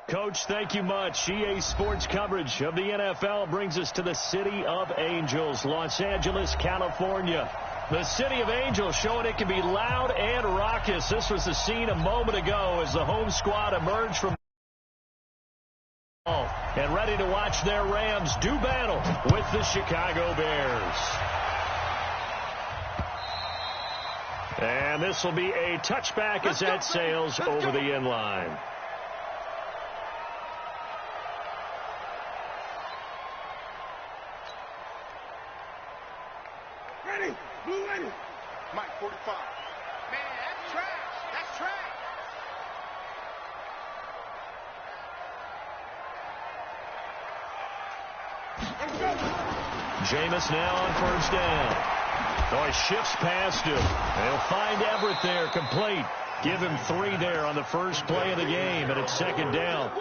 Coach, thank you much. EA Sports coverage of the NFL brings us to the City of Angels, Los Angeles, California. The City of Angels showing it can be loud and raucous. This was the scene a moment ago as the home squad emerged from and ready to watch their Rams do battle with the Chicago Bears. And this will be a touchback as that sails over the end line. Ready, blue ready. Mike 45. Man, that's trash. That's trash. Jameis now on first down. Oh, he shifts past him. They'll find Everett there, complete. Give him 3 there on the first play of the game, and it's second down.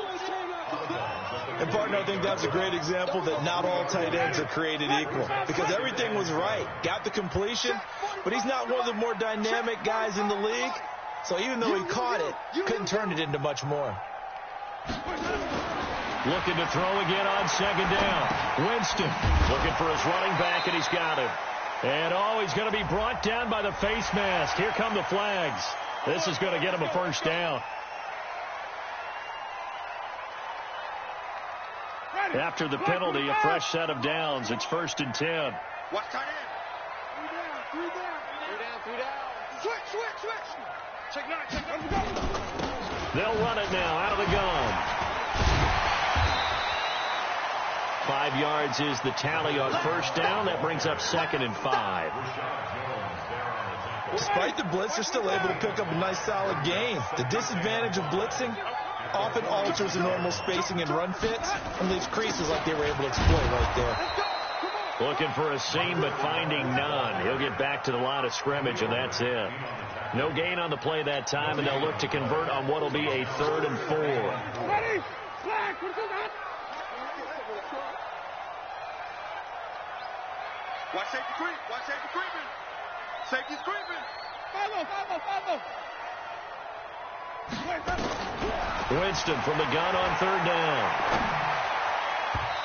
And, partner, I think that's a great example that not all tight ends are created equal, because everything was right. Got the completion, but he's not one of the more dynamic guys in the league. So even though he caught it, couldn't turn it into much more. Looking to throw again on second down. Winston looking for his running back, and he's got him. And, oh, he's going to be brought down by the face mask. Here come the flags. This is going to get him a first down. After the penalty, a fresh set of downs. It's 1st and 10. Watch tight end. 3 down. 3 down. Switch. Check 9. They'll run it now out of the gun. 5 yards is the tally on first down. That brings up 2nd and 5. Despite the blitz, they're still able to pick up a nice solid gain. The disadvantage of blitzing often alters the normal spacing and run fits and leaves creases like they were able to exploit right there. Looking for a seam, but finding none. He'll get back to the line of scrimmage, and that's it. No gain on the play that time, and they'll look to convert on what will be a 3rd and 4. Ready? Flag. Watch safety creep. Watch safety creeping. Safety's creeping. Follow. Winston from the gun on 3rd down.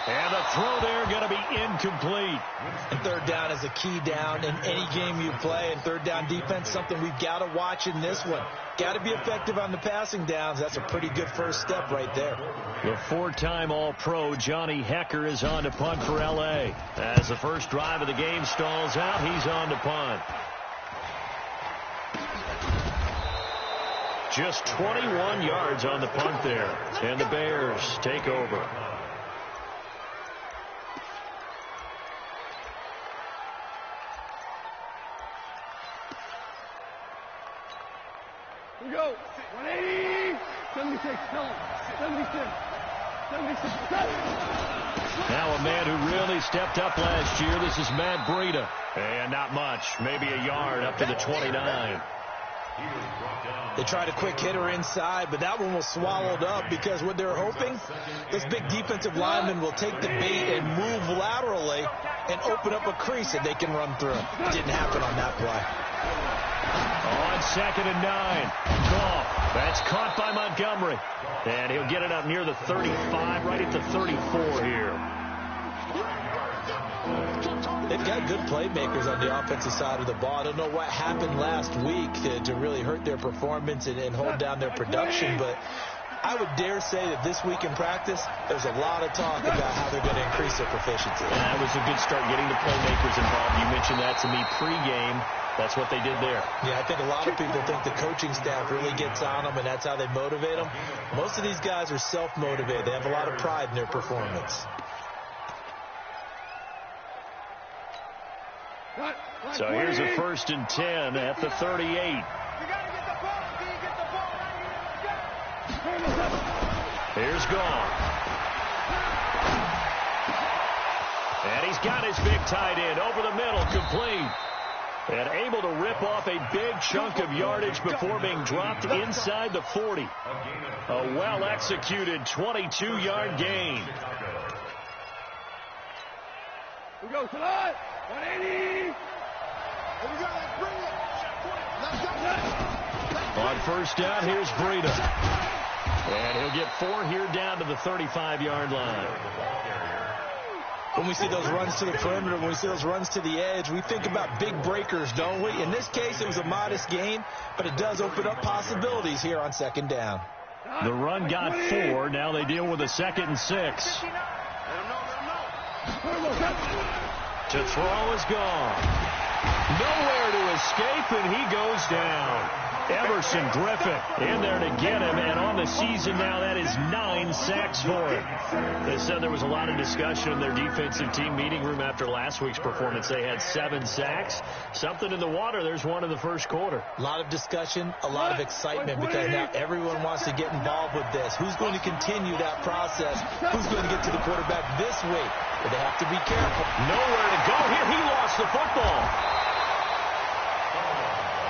And the throw there going to be incomplete. And 3rd down is a key down in any game you play. And 3rd down defense, something we've got to watch in this one. Got to be effective on the passing downs. That's a pretty good first step right there. The 4-time All-Pro Johnny Hecker is on to punt for L.A. As the first drive of the game stalls out, he's on to punt. Just 21 yards on the punt there. And the Bears take over. Here we go. 180. 76. Tell him. 76. 76. Now a man who really stepped up last year. This is Matt Breida. And not much. Maybe a yard up to the 29. They tried a quick hitter inside, but that one was swallowed up because what they're hoping, this big defensive lineman will take the bait and move laterally and open up a crease that they can run through. Didn't happen on that play. On 2nd and 9. Goff. That's caught by Montgomery. And he'll get it up near the 35, right at the 34 here. They've got good playmakers on the offensive side of the ball. I don't know what happened last week to really hurt their performance and hold down their production, but I would dare say that this week in practice, there's a lot of talk about how they're going to increase their proficiency. And that was a good start getting the playmakers involved. You mentioned that to me pregame. That's what they did there. Yeah, I think a lot of people think the coaching staff really gets on them, and that's how they motivate them. Most of these guys are self-motivated. They have a lot of pride in their performance. So here's a 1st and 10 at the 38. You got to get the ball, D. Get the ball right here. Here's Goff. And he's got his big tight end over the middle, complete. And able to rip off a big chunk of yardage before being dropped inside the 40. A well-executed 22-yard gain. We go tonight. 180. Here we go. Let's bring it. Let's go. On first down, here's Breida. And he'll get 4 here down to the 35-yard line. When we see those runs to the perimeter, when we see those runs to the edge, we think about big breakers, don't we? In this case, it was a modest gain, but it does open up possibilities here on second down. The run got 4. Now they deal with a 2nd and 6. To throw is gone. Nowhere to escape, and he goes down. Emerson Griffin in there to get him, and on the season now, that is 9 sacks for him. They said there was a lot of discussion in their defensive team meeting room after last week's performance. They had 7 sacks. Something in the water. There's one in the first quarter. A lot of discussion, a lot of excitement, because now everyone wants to get involved with this. Who's going to continue that process? Who's going to get to the quarterback this week? But they have to be careful. Nowhere to go here. He lost the football.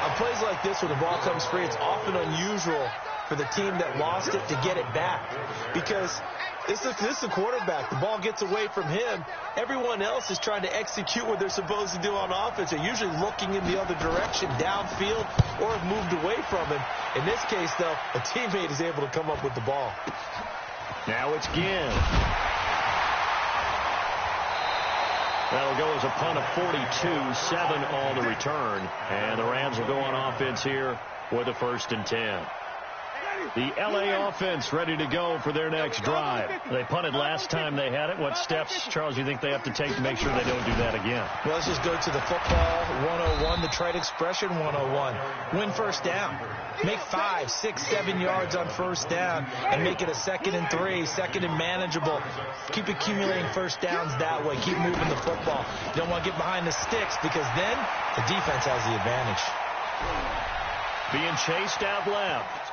On plays like this, when the ball comes free, it's often unusual for the team that lost it to get it back. Because this is the quarterback. The ball gets away from him. Everyone else is trying to execute what they're supposed to do on offense. They're usually looking in the other direction, downfield, or have moved away from him. In this case, though, a teammate is able to come up with the ball. Now it's Ginn. That'll go as a punt of 42, 7 on the return. And the Rams will go on offense here with a 1st and 10. The L.A. offense ready to go for their next drive. They punted last time they had it. What steps, Charles, do you think they have to take to make sure they don't do that again? Well, let's just go to the football 101, the trade expression 101. Win first down. Make 5, 6, 7 yards on first down and make it a 2nd and 3, 2nd and manageable. Keep accumulating first downs that way. Keep moving the football. You don't want to get behind the sticks because then the defense has the advantage. Being chased out left.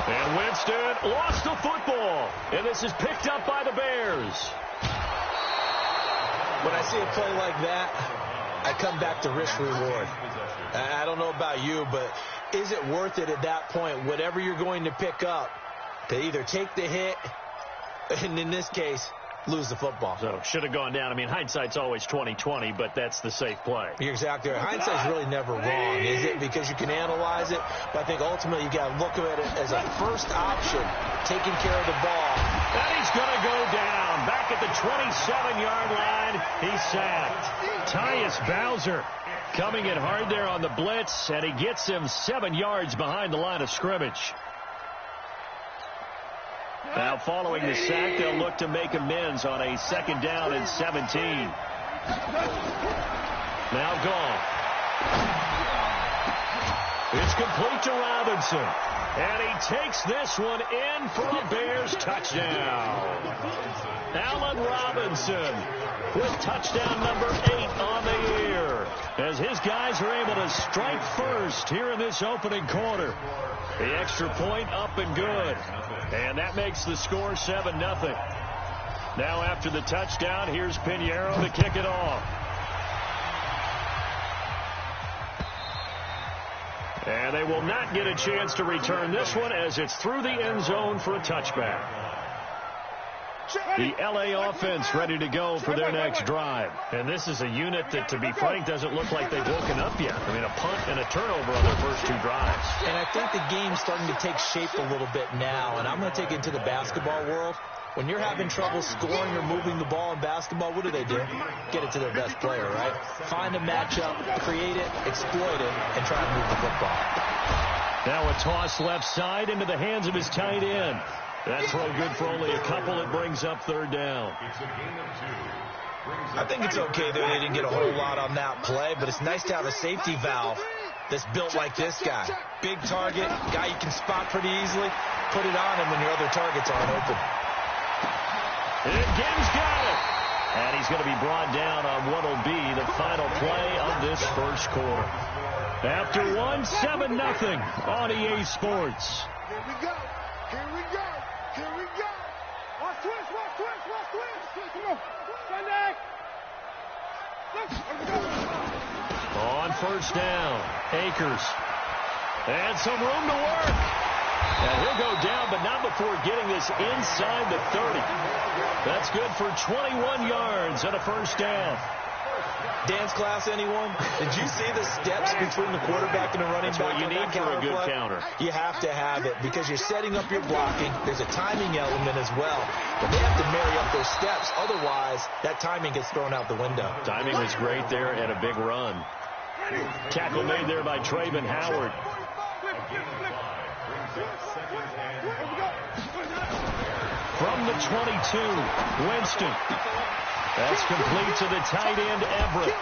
And Winston lost the football. And this is picked up by the Bears. When I see a play like that, I come back to risk reward. I don't know about you, but is it worth it at that point, whatever you're going to pick up, to either take the hit, and in this case, lose the football? So should have gone down. I mean, hindsight's always 20/20, but that's the safe play. You're exactly right. Hindsight's really never wrong, is it? Because you can analyze it, but I think ultimately you got to look at it as a first option, taking care of the ball. And he's going to go down. Back at the 27-yard line, he's sacked. Tyus Bowser coming in hard there on the blitz, and he gets him 7 yards behind the line of scrimmage. Now following the sack, they'll look to make amends on a 2nd down and 17. Now gone. It's complete to Robinson. And he takes this one in for a Bears touchdown. Allen Robinson with touchdown number 8 on the year, as his guys are able to strike first here in this opening quarter. The extra point up and good. And that makes the score 7-0. Now after the touchdown, here's Pinheiro to kick it off. And they will not get a chance to return this one as it's through the end zone for a touchback. The L.A. offense ready to go for their next drive. And this is a unit that, to be frank, doesn't look like they've woken up yet. I mean, a punt and a turnover on their first 2 drives. And I think the game's starting to take shape a little bit now. And I'm going to take it into the basketball world. When you're having trouble scoring or moving the ball in basketball, what do? Get it to their best player, right? Find a matchup, create it, exploit it, and try to move the football. Now a toss left side into the hands of his tight end. That throw good for only a couple. It brings up 3rd down. I think it's okay that they didn't get a whole lot on that play, but it's nice to have a safety valve that's built like this guy. Big target, guy you can spot pretty easily. Put it on him when your other targets aren't open. And Gibbs got it. And he's going to be brought down on what will be the final play of this first quarter. After 7-0 on EA Sports. Here we go. Here we go. Here we go. Watch twist, watch twist, watch twist. Come on. Sunday. On first down, Akers. And some room to work. And he'll go down, but not before getting this inside the 30. That's good for 21 yards and a first down. Dance class, anyone? Did you see the steps between the quarterback and the running back? That's what you need for a good counter. You have to have it because you're setting up your blocking. There's a timing element as well. But they have to marry up those steps. Otherwise, that timing gets thrown out the window. Timing was great there and a big run. Tackle made there by Trayvon Howard. From the 22, Winston. That's complete to the tight end, Everett.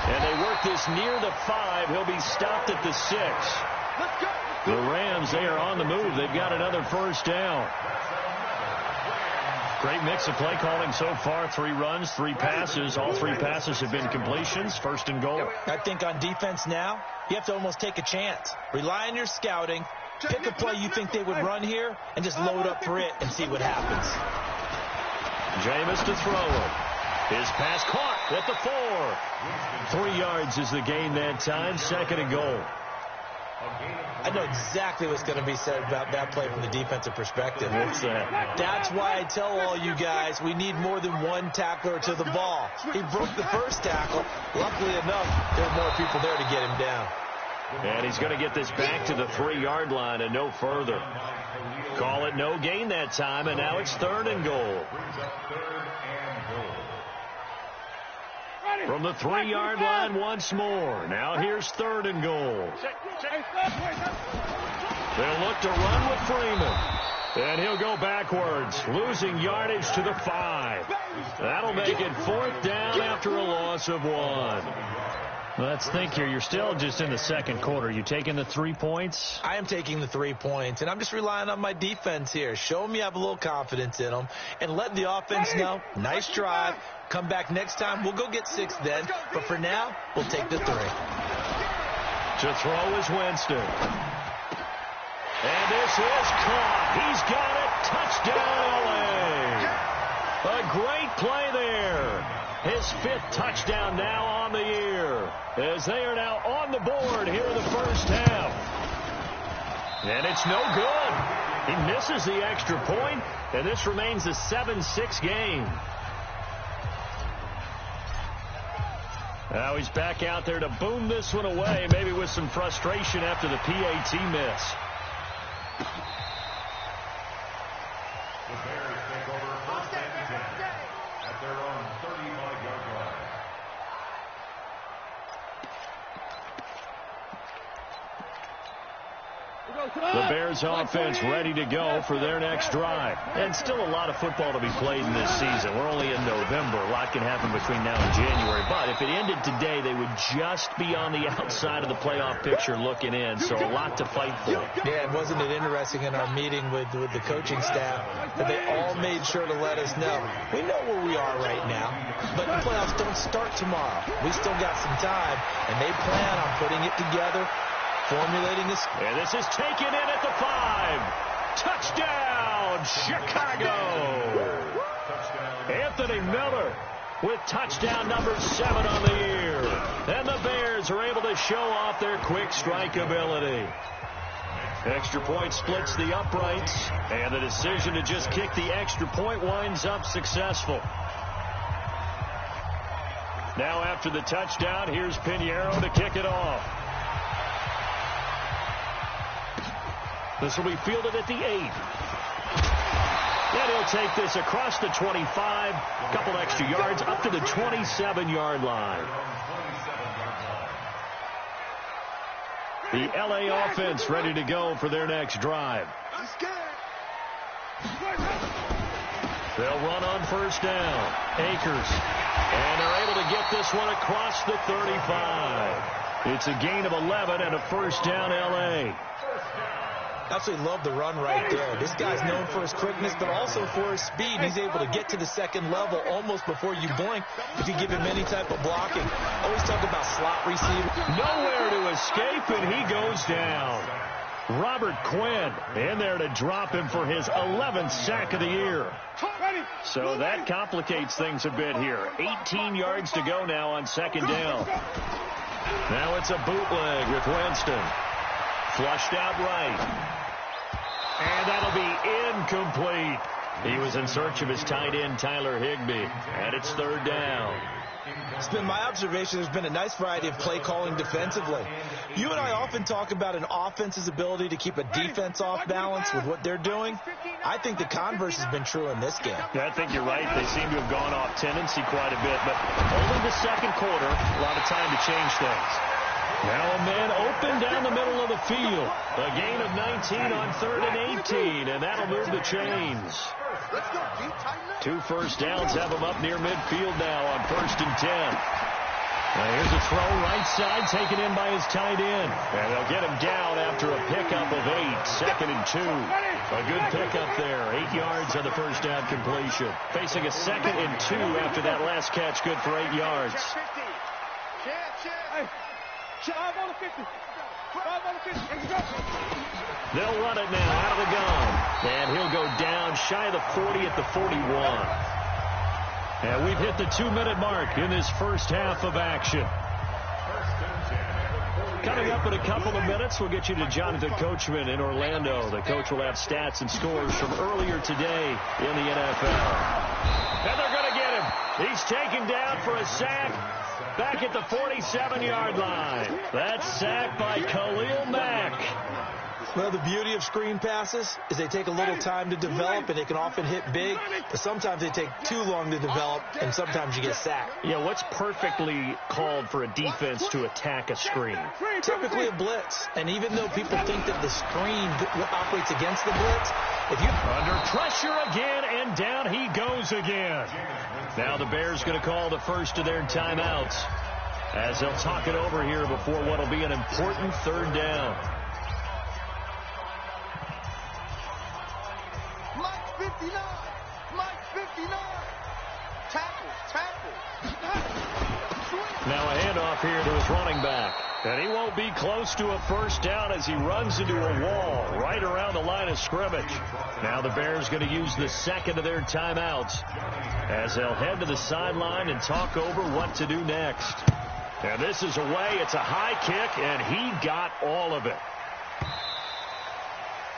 And they work this near the 5. He'll be stopped at the 6. The Rams, they are on the move. They've got another first down. Great mix of play calling so far. 3 runs, 3 passes. All 3 passes have been completions. First and goal. I think on defense now, you have to almost take a chance. Rely on your scouting. Pick a play you think they would run here and just load up for it and see what happens. Jameis to throw. His pass caught at the 4. 3 yards is the gain that time. Second and goal. I know exactly what's going to be said about that play from the defensive perspective. What's that? That's why I tell all you guys we need more than one tackler to the ball. He broke the first tackle. Luckily enough, there were more people there to get him down. And he's going to get this back to the 3-yard line and no further. Call it no gain that time, and now it's third and goal. From the 3-yard line once more. Now here's third and goal. They'll look to run with Freeman. And he'll go backwards, losing yardage to the 5. That'll make it 4th down after a loss of 1. Let's think here. You're still just in the second quarter. You taking the 3 points? I am taking the 3 points, and I'm just relying on my defense here. Show me you have a little confidence in them, and let the offense know, nice drive. Come back next time. We'll go get 6 then. But for now, we'll take the 3. To throw is Winston. And this is caught. He's got it. Touchdown, L.A. A great play there. His 5th touchdown now on the year, as they are now on the board here in the first half. And it's no good. He misses the extra point, and this remains a 7-6 game. Now he's back out there to boom this one away, maybe with some frustration after the PAT miss. The Bears take over first and 10 at their own 35-yard line. The Bears offense ready to go for their next drive. And still a lot of football to be played in this season. We're only in November. A lot can happen between now and January. But if it ended today, they would just be on the outside of the playoff picture looking in. So a lot to fight for. Yeah, wasn't it interesting in our meeting with the coaching staff that they all made sure to let us know. We know where we are right now, but the playoffs don't start tomorrow. We still got some time, and they plan on putting it together, formulating this. And this is taken in at the 5. Touchdown, Chicago. Anthony Miller with touchdown number 7 on the year. And the Bears are able to show off their quick strike ability. Extra point splits the uprights, and the decision to just kick the extra point winds up successful. Now after the touchdown, here's Pinheiro to kick it off. This will be fielded at the 8. And he'll take this across the 25, a couple extra yards, up to the 27-yard line. The L.A. offense ready to go for their next drive. They'll run on first down. Akers. And they're able to get this one across the 35. It's a gain of 11 and a first down, L.A. Absolutely love the run right there. This guy's known for his quickness, but also for his speed. He's able to get to the second level almost before you blink if you give him any type of blocking. Always talk about slot receiver. Nowhere to escape, and he goes down. Robert Quinn in there to drop him for his 11th sack of the year. So that complicates things a bit here. 18 yards to go now on second down. Now it's a bootleg with Winston. Flushed out right. And that'll be incomplete. He was in search of his tight end, Tyler Higbee. And it's third down. It's been my observation there's been a nice variety of play calling defensively. You and I often talk about an offense's ability to keep a defense off balance with what they're doing. I think the converse has been true in this game. Yeah, I think you're right. They seem to have gone off tendency quite a bit, but only the second quarter, a lot of time to change things. Now a man open down the middle of the field. A gain of 19 on 3rd and 18, and that'll move the chains. 2 first downs have him up near midfield now on 1st and 10. Now here's a throw right side taken in by his tight end. And they'll get him down after a pickup of 8. 2nd and 2. A good pickup there. 8 yards on the first down completion. Facing a 2nd and 2 after that last catch. Good for 8 yards. They'll run it now out of the gun. And he'll go down shy of the 40 at the 41. And we've hit the 2-minute mark in this first half of action. Coming up in a couple of minutes, we'll get you to Jonathan Coachman in Orlando. The coach will have stats and scores from earlier today in the NFL. And they're going to get him. He's taken down for a sack back at the 47-yard line. That's sacked by Khalil Mack. Well, the beauty of screen passes is they take a little time to develop, and they can often hit big, but sometimes they take too long to develop, and sometimes you get sacked. Yeah, what's perfectly called for a defense to attack a screen? Typically a blitz, and even though people think that the screen operates against the blitz, if you under pressure again, and down he goes again. Now the Bears going to call the first of their timeouts as they'll talk it over here before what will be an important 3rd down. Now a handoff here to his running back. And he won't be close to a first down as he runs into a wall right around the line of scrimmage. Now the Bears going to use the 2nd of their timeouts as they'll head to the sideline and talk over what to do next. And this is away. It's a high kick, and he got all of it.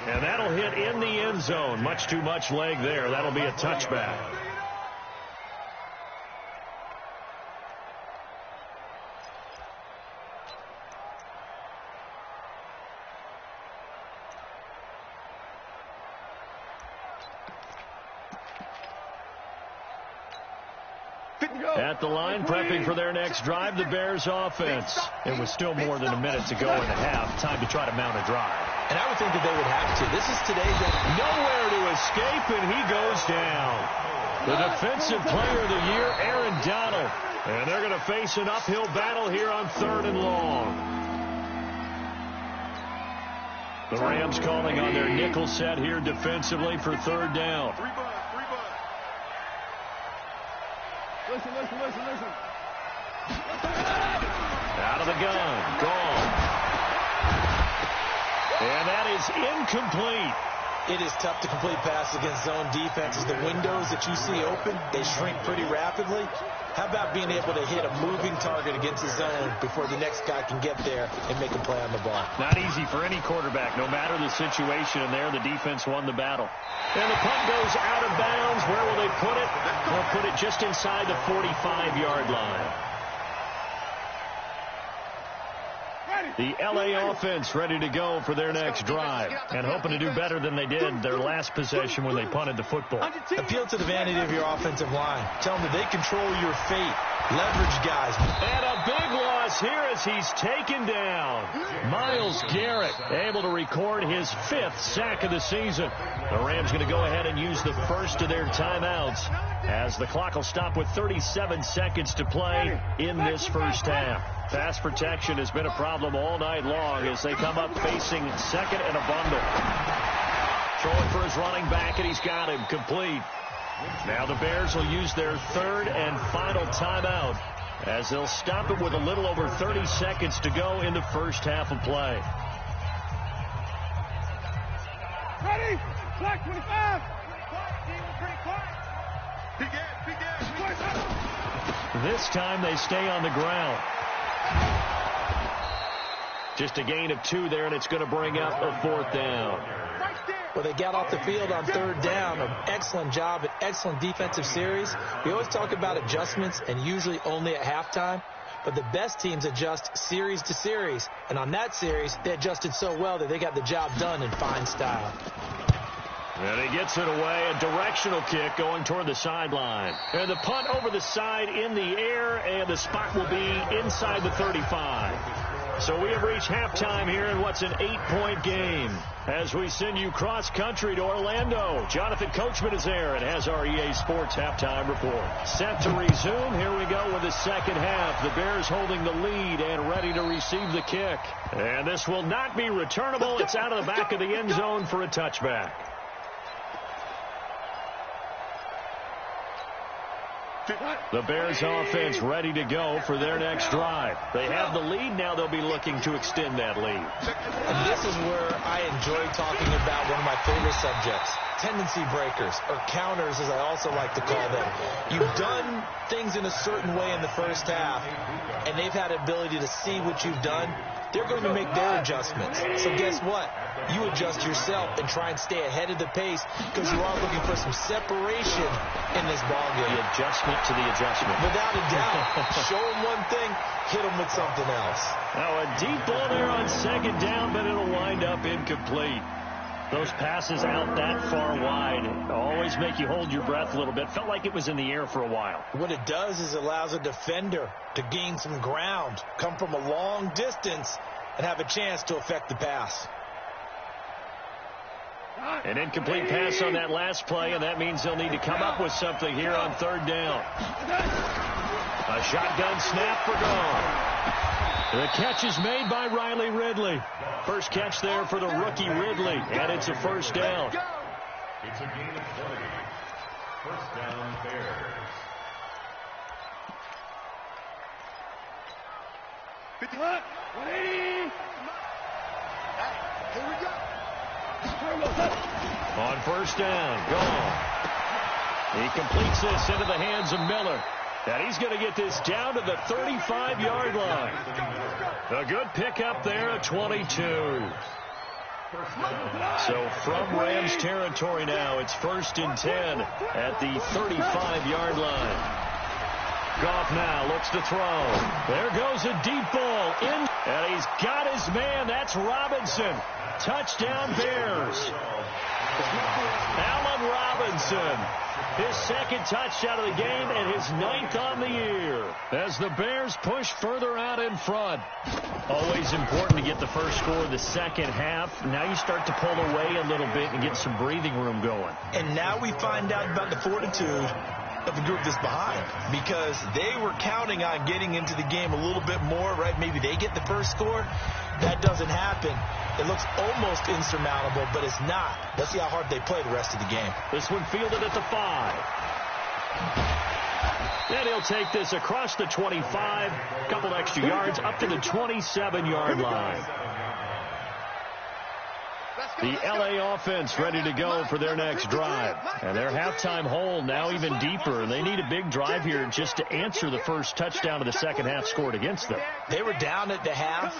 And that'll hit in the end zone. Much too much leg there. That'll be a touchback. At the line, prepping for their next drive, the Bears offense. It was still more than a minute to go in the half. Time to try to mount a drive. And I would think that they would have to. This is today's game. Nowhere to escape, and he goes down. The defensive player of the year, Aaron Donald. And they're going to face an uphill battle here on 3rd and long. The Rams calling on their nickel set here defensively for 3rd down. Listen. Out of the gun. Gone. And that is incomplete. It is tough to complete passes against zone defenses. The windows that you see open, they shrink pretty rapidly. How about being able to hit a moving target against the zone before the next guy can get there and make a play on the ball? Not easy for any quarterback, no matter the situation. And there, the defense won the battle. And the punt goes out of bounds. Where will they put it? They'll put it just inside the 45-yard line. The L.A. offense ready to go for their next drive and hoping to do better than they did their last possession when they punted the football. Appeal to the vanity of your offensive line. Tell them that they control your fate. Leverage guys. And a big loss here as he's taken down. Myles Garrett able to record his 5th sack of the season. The Rams going to go ahead and use the first of their timeouts as the clock will stop with 37 seconds to play in this first half. Pass protection has been a problem all night long as they come up facing 2nd and a bundle. Throwing for his running back, and he's got him complete. Now the Bears will use their 3rd and final timeout as they'll stop it with a little over 30 seconds to go in the first half of play. Ready? Black 25. This time they stay on the ground. Just a gain of 2 there, and it's going to bring up a 4th down. Well, Well, they got off the field on third down. An excellent job, an excellent defensive series. We always talk about adjustments, and usually only at halftime. But the best teams adjust series to series. And on that series, they adjusted so well that they got the job done in fine style. And he gets it away. A directional kick going toward the sideline. And the punt over the side in the air, and the spot will be inside the 35. So we have reached halftime here in what's an 8-point game. As we send you cross-country to Orlando, Jonathan Coachman is there and has our EA Sports halftime report. Set to resume. Here we go with the second half. The Bears holding the lead and ready to receive the kick. And this will not be returnable. It's out of the back of the end zone for a touchback. The Bears offense ready to go for their next drive. They have the lead. Now they'll be looking to extend that lead. And this is where I enjoy talking about one of my favorite subjects, tendency breakers, or counters as I also like to call them. You've done things in a certain way in the first half, and they've had the ability to see what you've done. They're going to make their adjustments. So guess what? You adjust yourself and try and stay ahead of the pace because you are looking for some separation in this ballgame. The adjustment to the adjustment. Without a doubt. Show them one thing, hit them with something else. Now a deep ball there on second down, but it'll wind up incomplete. Those passes out that far wide always make you hold your breath a little bit. Felt like it was in the air for a while. What it does is it allows a defender to gain some ground, come from a long distance, and have a chance to affect the pass. An incomplete pass on that last play, and that means they'll need to come up with something here on third down. A shotgun snap for goal. The catch is made by Riley Ridley. First catch there for the rookie Ridley, and it's a first down. It's a gain of 20. First down, Bears. 51, 180. Here we go. On first down, gone. He completes this into the hands of Miller. And he's going to get this down to the 35-yard line. A good pickup there at 22. So from Rams territory now, it's 1st and 10 at the 35-yard line. Goff now looks to throw. There goes a deep ball in, and he's got his man. That's Robinson. Touchdown Bears. Allen Robinson. His second touchdown of the game and his 9th on the year. As the Bears push further out in front. Always important to get the first score of the second half. Now you start to pull away a little bit and get some breathing room going. And now we find out about the fortitude of the group that's behind, because they were counting on getting into the game a little bit more, right? Maybe they get the first score. That doesn't happen. It looks almost insurmountable, but it's not. Let's see how hard they play the rest of the game. This one fielded at the 5. And he'll take this across the 25, a couple extra yards, up to the 27-yard line. The LA offense ready to go for their next drive. And their halftime hole now even deeper. And they need a big drive here just to answer the first touchdown of the second half scored against them. They were down at the half.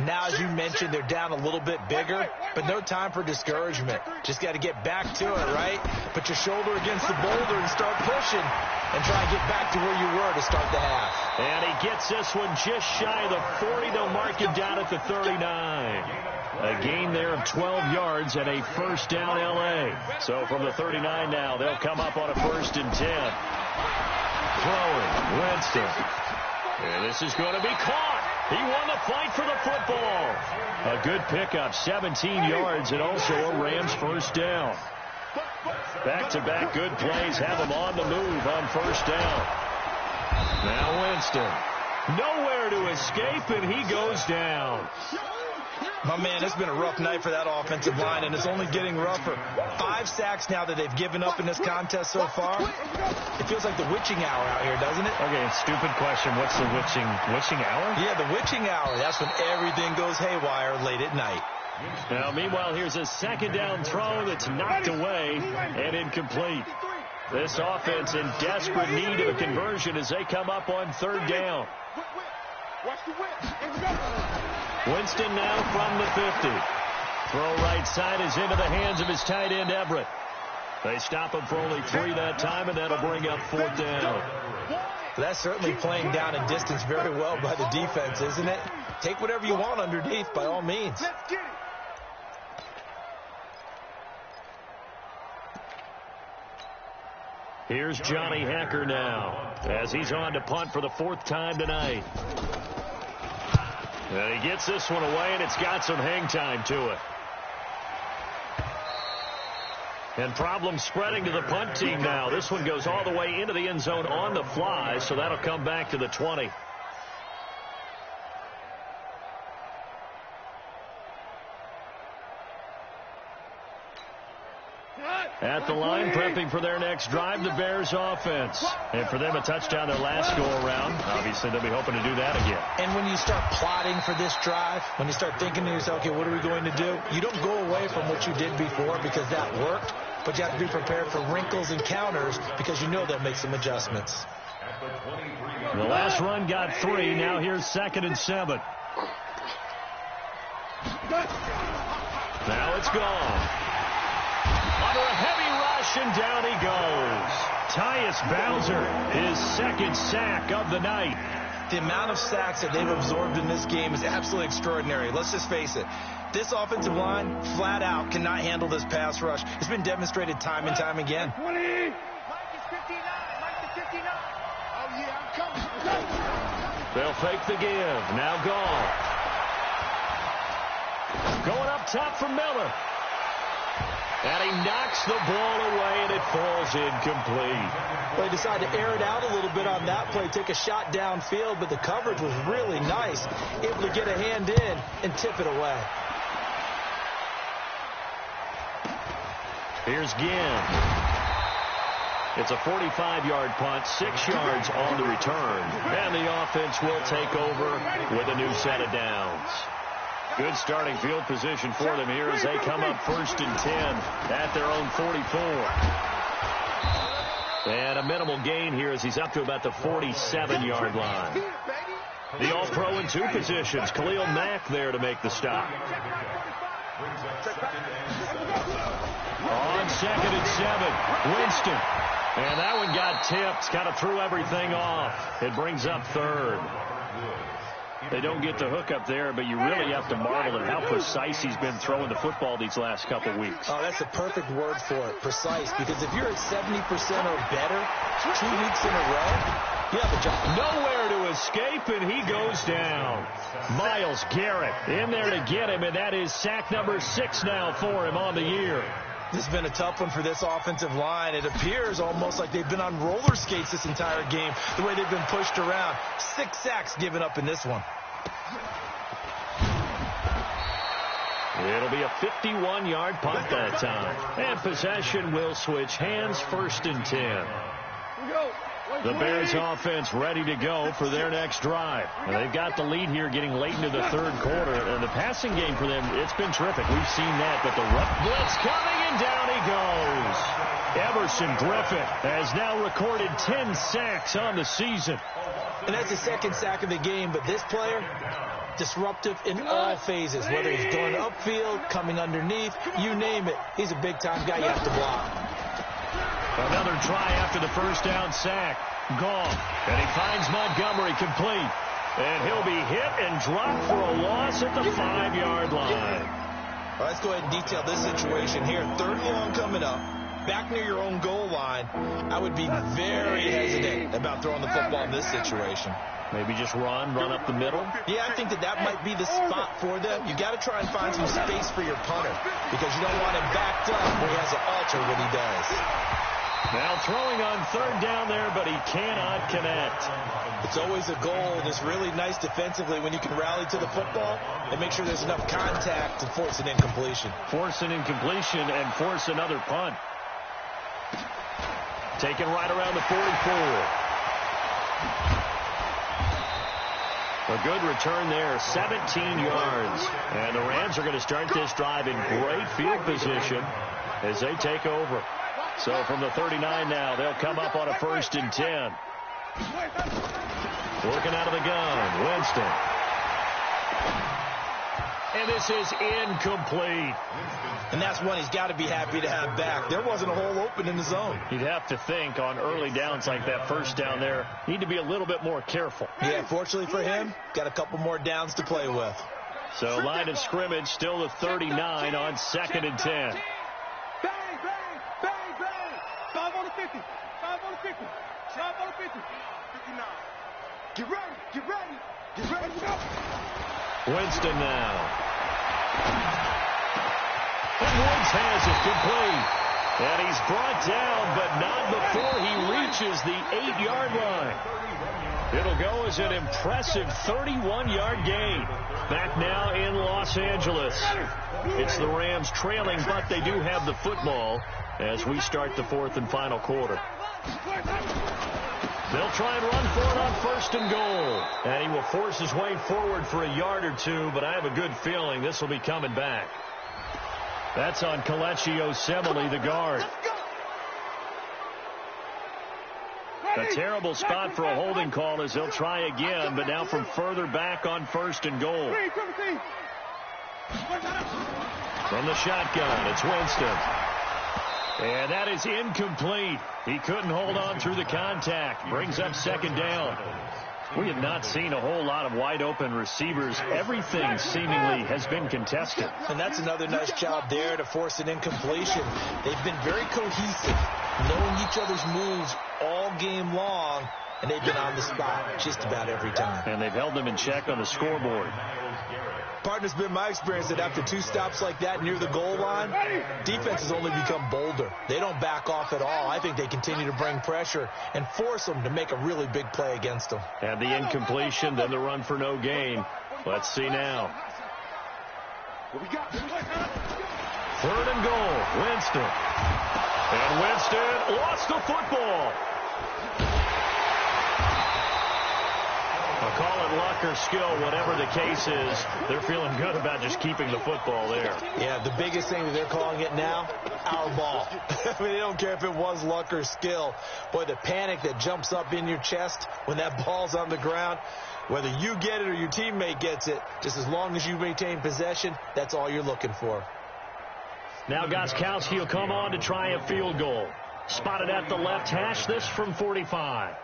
Now, as you mentioned, they're down a little bit bigger, but no time for discouragement. Just got to get back to it, right? Put your shoulder against the boulder and start pushing and try and get back to where you were to start the half. And he gets this one just shy of the 40. They'll mark him down at the 39. A gain there of 12 yards and a first down L.A. So from the 39 now, they'll come up on a 1st and 10. Throwing, Winston. And this is going to be caught. He won the fight for the football. A good pickup, 17 yards, and also a Rams first down. Back-to-back good plays have him on the move on first down. Now Winston. Nowhere to escape, and he goes down. My man, it's been a rough night for that offensive line, and it's only getting rougher. 5 sacks now that they've given up in this contest so far. It feels like the witching hour out here, doesn't it? Okay, stupid question. What's the witching hour? Yeah, the witching hour. That's when everything goes haywire late at night. Now, meanwhile, here's a second down throw that's knocked away and incomplete. This offense in desperate need of a conversion as they come up on third down. Watch the whip. Winston now from the 50. Throw right side is into the hands of his tight end, Everett. They stop him for only 3 that time, and that'll bring up 4th down. That's certainly playing down in distance very well by the defense, isn't it? Take whatever you want underneath, by all means. Let's get it. Here's Johnny Hacker now, as he's on to punt for the 4th time tonight. And he gets this one away, and it's got some hang time to it. And problems spreading to the punt team now. This one goes all the way into the end zone on the fly, so that'll come back to the 20. At the line, prepping for their next drive, the Bears offense. And for them, a touchdown their last go-around. Obviously, they'll be hoping to do that again. And when you start plotting for this drive, when you start thinking to yourself, okay, what are we going to do? You don't go away from what you did before because that worked, but you have to be prepared for wrinkles and counters because you know they'll make some adjustments. The last run got 3. Now here's 2nd and 7. Now it's gone. Under a heavy rush, and down he goes. Tyus Bowser, his 2nd sack of the night. The amount of sacks that they've absorbed in this game is absolutely extraordinary. Let's just face it. This offensive line, flat out, cannot handle this pass rush. It's been demonstrated time and time again. 20. Mike is 59. Mike is 59. Oh, yeah, I'm coming. They'll fake the give. Now gone. Going up top for Miller. And he knocks the ball away, and it falls incomplete. Well, they decided to air it out a little bit on that play, take a shot downfield, but the coverage was really nice, able to get a hand in and tip it away. Here's Ginn. It's a 45-yard punt, 6 yards on the return. And the offense will take over with a new set of downs. Good starting field position for them here as they come up 1st and 10 at their own 44. And a minimal gain here as he's up to about the 47-yard line. The All-Pro in 2 positions. Khalil Mack there to make the stop. On 2nd and 7, Winston. And that one got tipped, kind of threw everything off. It brings up 3rd. They don't get the hook up there, but you really have to marvel at how precise he's been throwing the football these last couple weeks. Oh, that's a perfect word for it, precise, because if you're at 70% or better 2 weeks in a row, you have a job. Nowhere to escape, and he goes down. Myles Garrett in there to get him, and that is sack number 6 now for him on the year. This has been a tough one for this offensive line. It appears almost like they've been on roller skates this entire game, the way they've been pushed around. 6 sacks given up in this one. It'll be a 51-yard punt that time. And possession will switch hands, 1st and 10. The Bears offense ready to go for their next drive. And they've got the lead here getting late into the 3rd quarter. And the passing game for them, it's been terrific. We've seen that. But the rough blitz coming, and down he goes. Everson Griffith has now recorded 10 sacks on the season. And that's the 2nd sack of the game. But this player, disruptive in all phases, whether he's going upfield, coming underneath, you name it. He's a big-time guy you have to block. Another try after the 1st down sack. Gone. And he finds Montgomery complete. And he'll be hit and dropped for a loss at the 5-yard line. Well, let's go ahead and detail this situation here. 3rd and long coming up. Back near your own goal line. I would be very hesitant about throwing the football in this situation. Maybe just run up the middle? Yeah, I think that might be the spot for them. You got to try and find some space for your punter because you don't want him backed up where he has to alter what he does. Now throwing on 3rd down there, but he cannot connect. It's always a goal, and it's really nice defensively when you can rally to the football and make sure there's enough contact to force an incompletion. Force an incompletion and force another punt. Taken right around the 44. A good return there, 17 yards. And the Rams are going to start this drive in great field position as they take over. So from the 39 now, they'll come up on a 1st and 10. Working out of the gun, Winston. And this is incomplete. And that's one he's got to be happy to have back. There wasn't a hole open in the zone. You'd have to think on early downs like that first down there, need to be a little bit more careful. Yeah, fortunately for him, got a couple more downs to play with. So line of scrimmage still the 39 on 2nd and 10. Bang, bang, bang, bang. 5 on the 50. 5 on the 50. 5 on the 50. 59. Get ready, get ready, get ready to go. Winston now. And Woods has it complete. And he's brought down, but not before he reaches the 8-yard line. It'll go as an impressive 31-yard gain. Back now in Los Angeles. It's the Rams trailing, but they do have the football as we start the 4th and final quarter. They'll try and run for it on 1st and goal. And he will force his way forward for a yard or two, but I have a good feeling this will be coming back. That's on Kelechi Osemele, the guard. A terrible spot for a holding call as they'll try again, but now from further back on 1st and goal. From the shotgun, it's Winston. And that is incomplete. He couldn't hold on through the contact. Brings up 2nd down. We have not seen a whole lot of wide-open receivers. Everything seemingly has been contested. And that's another nice job there to force an incompletion. They've been very cohesive, knowing each other's moves all game long, and they've been on the spot just about every time. And they've held them in check on the scoreboard. Partner, it's been my experience that after 2 stops like that near the goal line, defenses only become bolder. They don't back off at all. I think they continue to bring pressure and force them to make a really big play against them. And the incompletion, then the run for no gain. Let's see now. 3rd and goal, Winston. And Winston lost the football. I'll call it luck or skill, whatever the case is. They're feeling good about just keeping the football there. Yeah, the biggest thing that they're calling it now, our ball. I mean, they don't care if it was luck or skill. Boy, the panic that jumps up in your chest when that ball's on the ground, whether you get it or your teammate gets it, just as long as you maintain possession, that's all you're looking for. Now Gostkowski will come on to try a field goal. Spotted at the left hash, this from 45.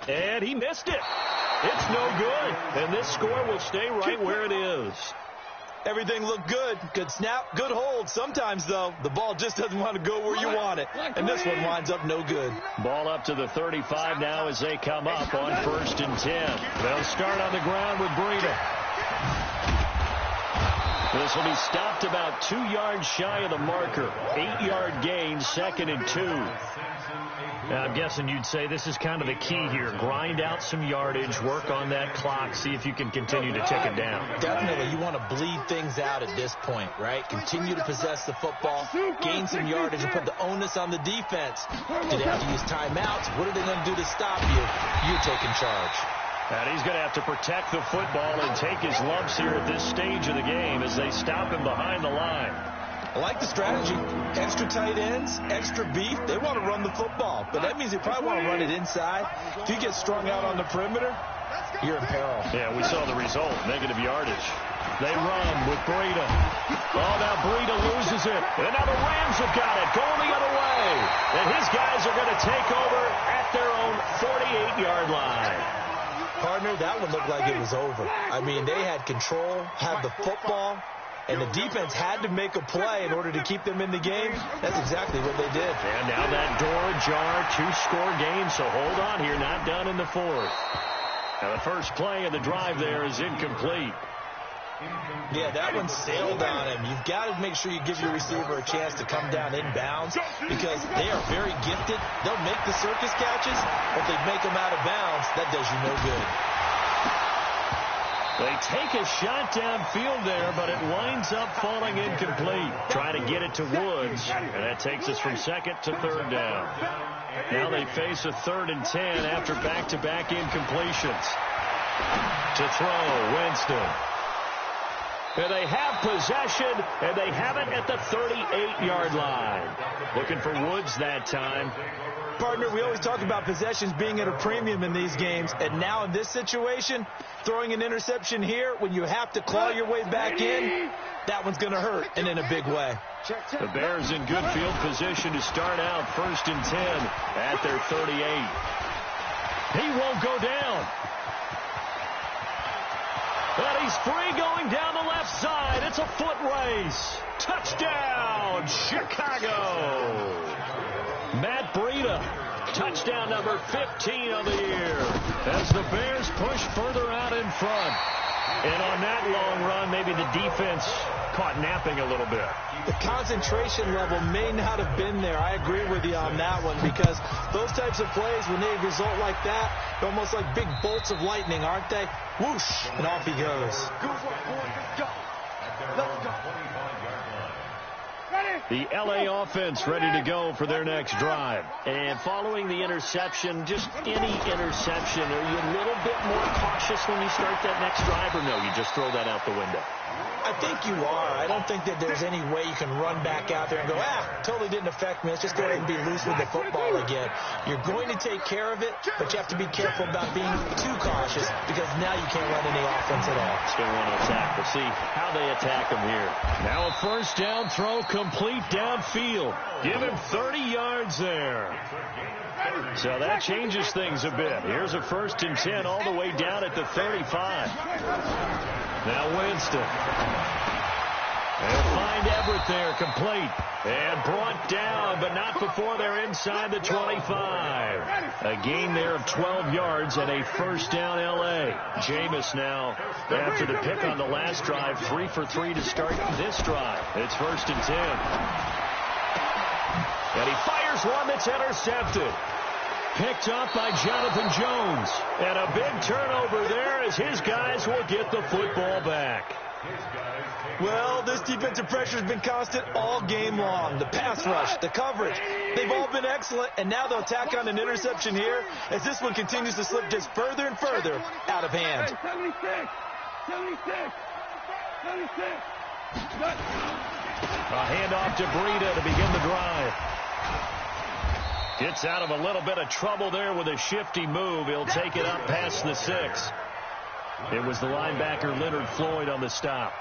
And he missed it. It's no good. And this score will stay right where it is. Everything looked good. Good snap, good hold. Sometimes, though, the ball just doesn't want to go where you want it. And this one winds up no good. Ball up to the 35 now as they come up on 1st and 10. They'll start on the ground with Breida. This will be stopped about 2 yards shy of the marker. 8-yard gain, 2nd and 2. Now, I'm guessing you'd say this is kind of the key here. Grind out some yardage, work on that clock, see if you can continue to tick it down. Definitely. You want to bleed things out at this point, right? Continue to possess the football, gain some yardage, and put the onus on the defense. Do they have to use timeouts? What are they going to do to stop you? You're taking charge. And he's going to have to protect the football and take his lumps here at this stage of the game as they stop him behind the line. I like the strategy. Extra tight ends, extra beef. They want to run the football, but that means they probably want to run it inside. If you get strung out on the perimeter, you're in peril. Yeah, we saw the result, negative yardage. They run with Breida. Oh, now Breida loses it. And now the Rams have got it, going the other way. And his guys are going to take over at their own 48-yard line. Partner, that one looked like it was over. I mean, they had control, had the football, and the defense had to make a play in order to keep them in the game. That's exactly what they did. And now that door ajar, 2-score game, so hold on here, not done in the 4th. Now the first play of the drive there is incomplete. Yeah, that one sailed on him. You've got to make sure you give your receiver a chance to come down inbounds because they are very gifted. They'll make the circus catches, but if they make them out of bounds, that does you no good. They take a shot downfield there, but it winds up falling incomplete. Try to get it to Woods, and that takes us from 2nd to 3rd down. Now they face a 3rd and 10 after back-to-back incompletions. To throw, Winston. And they have possession, and they have it at the 38-yard line. Looking for Woods that time. Partner, we always talk about possessions being at a premium in these games, and now in this situation, throwing an interception here when you have to claw your way back in, that one's going to hurt, and in a big way. The Bears in good field position to start out 1st and 10 at their 38. He won't go down. And he's free going down the left side. It's a foot race. Touchdown, Chicago. Matt Breida, touchdown number 15 of the year as the Bears push further out in front. And on that long run, maybe the defense caught napping a little bit. The concentration level may not have been there. I agree with you on that one because those types of plays, when they result like that, they're almost like big bolts of lightning, aren't they? Whoosh, and off he goes. The L.A. offense ready to go for their next drive. And following the interception, just any interception, are you a little bit more cautious when you start that next drive, or no, you just throw that out the window? I think you are. I don't think that there's any way you can run back out there and go, totally didn't affect me. Let's just go ahead and be loose with the football again. You're going to take care of it, but you have to be careful about being too cautious because now you can't run any offense at all. Still want to attack. We'll see how they attack them here. Now a first down throw complete downfield. Give him 30 yards there. So that changes things a bit. Here's a 1st and 10 all the way down at the 35. Now Winston. They'll find Everett there, complete. And brought down, but not before they're inside the 25. A gain there of 12 yards and a first down L.A. Jameis now, after the pick on the last drive, 3 for 3 to start this drive. It's 1st and 10. And he fires one that's intercepted. Picked up by Jonathan Jones. And a big turnover there as his guys will get the football back. Well, this defensive pressure has been constant all game long. The pass rush, the coverage, they've all been excellent, and now they'll tack on an interception here as this one continues to slip just further and further out of hand. 76. A handoff to Breida to begin the drive. Gets out of a little bit of trouble there with a shifty move. He'll take it up past the 6. It was the linebacker Leonard Floyd on the stop.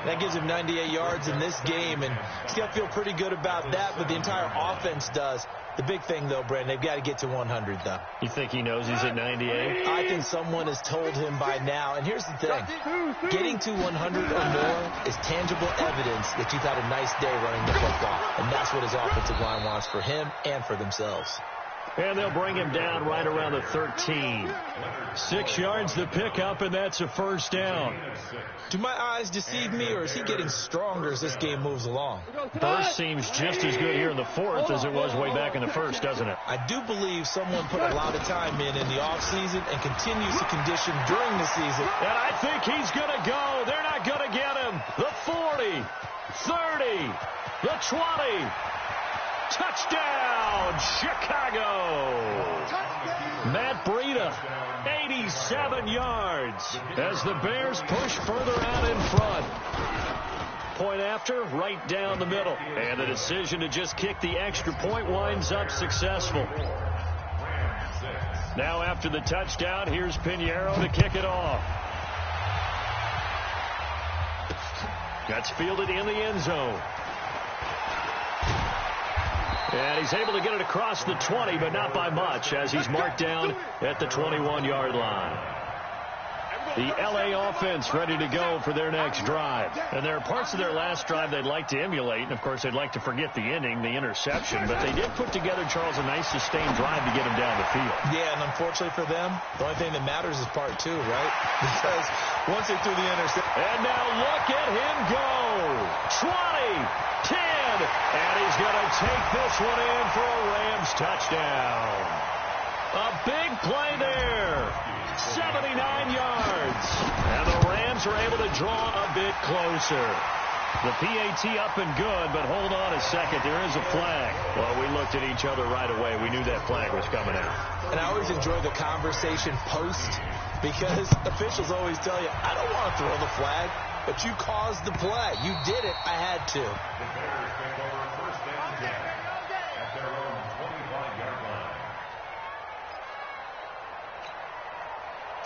That gives him 98 yards in this game, and he's got to feel pretty good about that, but the entire offense does. The big thing, though, Brandon, they've got to get to 100, though. You think he knows he's at 98? I think someone has told him by now. And here's the thing. Getting to 100 or more is tangible evidence that you've had a nice day running the football. And that's what his offensive line wants for him and for themselves. And they'll bring him down right around the 13. 6 yards the pickup, and that's a first down. Do my eyes deceive me, or is he getting stronger as this game moves along? Burst seems just as good here in the 4th as it was way back in the 1st, doesn't it? I do believe someone put a lot of time in the offseason and continues to condition during the season. And I think he's going to go. They're not going to get him. The 40, 30, the 20. Touchdown, Chicago! Matt Breida, 87 yards as the Bears push further out in front. Point after, right down the middle. And the decision to just kick the extra point winds up successful. Now after the touchdown, here's Pinheiro to kick it off. That's fielded in the end zone. And he's able to get it across the 20, but not by much, as he's marked down at the 21-yard line. The L.A. offense ready to go for their next drive. And there are parts of their last drive they'd like to emulate. And, of course, they'd like to forget the ending, the interception. But they did put together, Charles, a nice sustained drive to get him down the field. Yeah, and unfortunately for them, the only thing that matters is part 2, right? Because once they threw the interception. And now look at him go. 20, 10, and he's going to take this one in for a Rams touchdown. A big play there. 79 yards. And the Rams are able to draw a bit closer. The PAT up and good, but hold on a second. There is a flag. Well, we looked at each other right away. We knew that flag was coming out. And I always enjoy the conversation post because officials always tell you, I don't want to throw the flag. but you caused the play. You did it. I had to. The Bears take over first and 10 at their own 25-yard line.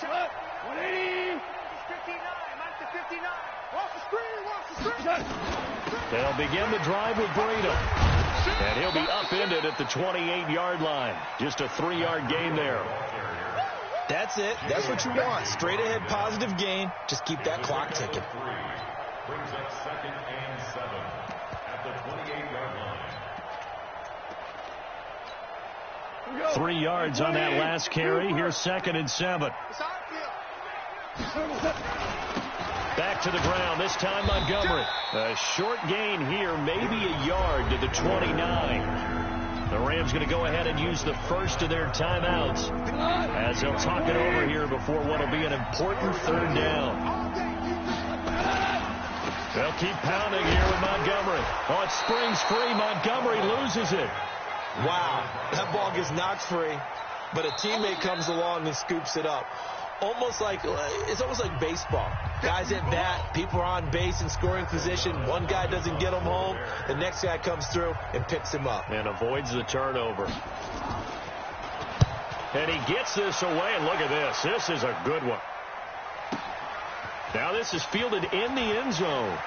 180. 59. Mark the 59. Watch the screen. Watch the screen. They'll begin the drive with Breida. And he'll be upended at the 28-yard line. Just a 3-yard gain there. That's it. That's what you want. Straight ahead positive gain. Just keep that clock ticking. Brings up second and 7 at the 28-yard line. 3 yards on that last carry. Here's second and 7. Back to the ground. This time Montgomery. A short gain here, maybe a yard to the 29. The Rams going to go ahead and use the first of their timeouts as they'll talk it over here before what will be an important third down. They'll keep pounding here with Montgomery. Oh, it springs free. Montgomery loses it. Wow, that ball gets knocked free, but a teammate comes along and scoops it up. It's almost like baseball. Guys at bat, people are on base in scoring position. One guy doesn't get him home. The next guy comes through and picks him up. And avoids the turnover. And he gets this away, and look at this. This is a good one. Now this is fielded in the end zone.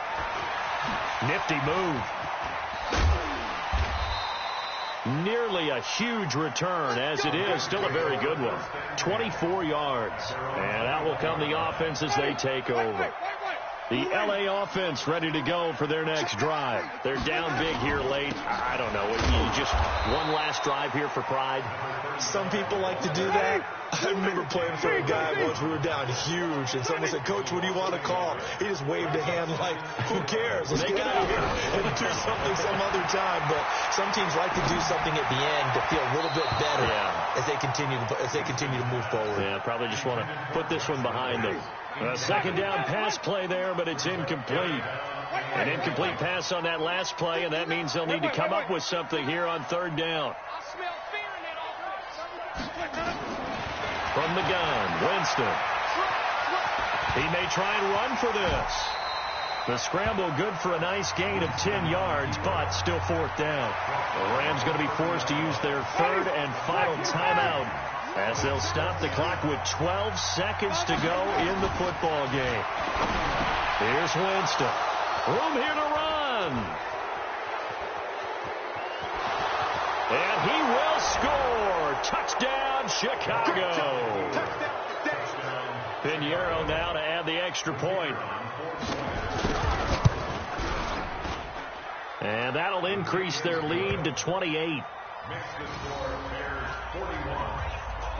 Nifty move. Nearly a huge return, as it is still a very good one. 24 yards. And out will come the offense as they take over. The LA offense ready to go for their next drive. They're down big here late. I don't know. Just one last drive here for pride. Some people like to do that. I remember playing for a guy once. We were down huge, and someone said, "Coach, what do you want to call?" He just waved a hand like, "Who cares? Let's get out of here and do something some other time." But some teams like to do something at the end to feel a little bit better as they continue to move forward. Yeah, probably just want to put this one behind them. A second down pass play there, but it's incomplete. An incomplete pass on that last play, and that means they'll need to come up with something here on third down. From the gun, Winston. He may try and run for this. The scramble good for a nice gain of 10 yards, but still fourth down. The Rams going to be forced to use their third and final timeout as they'll stop the clock with 12 seconds to go in the football game. Here's Winston. Room here to run. And he will score. Touchdown, Chicago. Pinheiro now to add the extra point. And that'll increase their lead to 28. Makes the score Bears 41,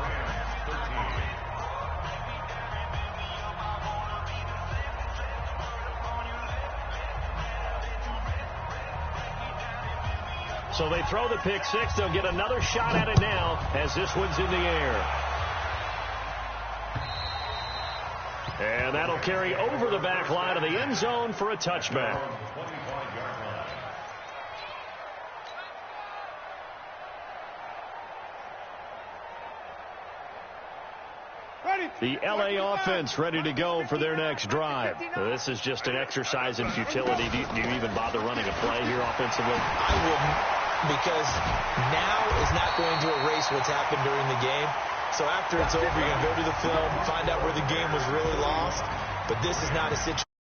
Rams 13. So they throw the pick six. They'll get another shot at it now as this one's in the air. And that'll carry over the back line of the end zone for a touchback. The LA offense ready to go for their next drive. This is just an exercise in futility. Do you even bother running a play here offensively? I wouldn't, because now is not going to erase what's happened during the game. So after it's over, you're going to go to the film, find out where the game was really lost. But this is not a situation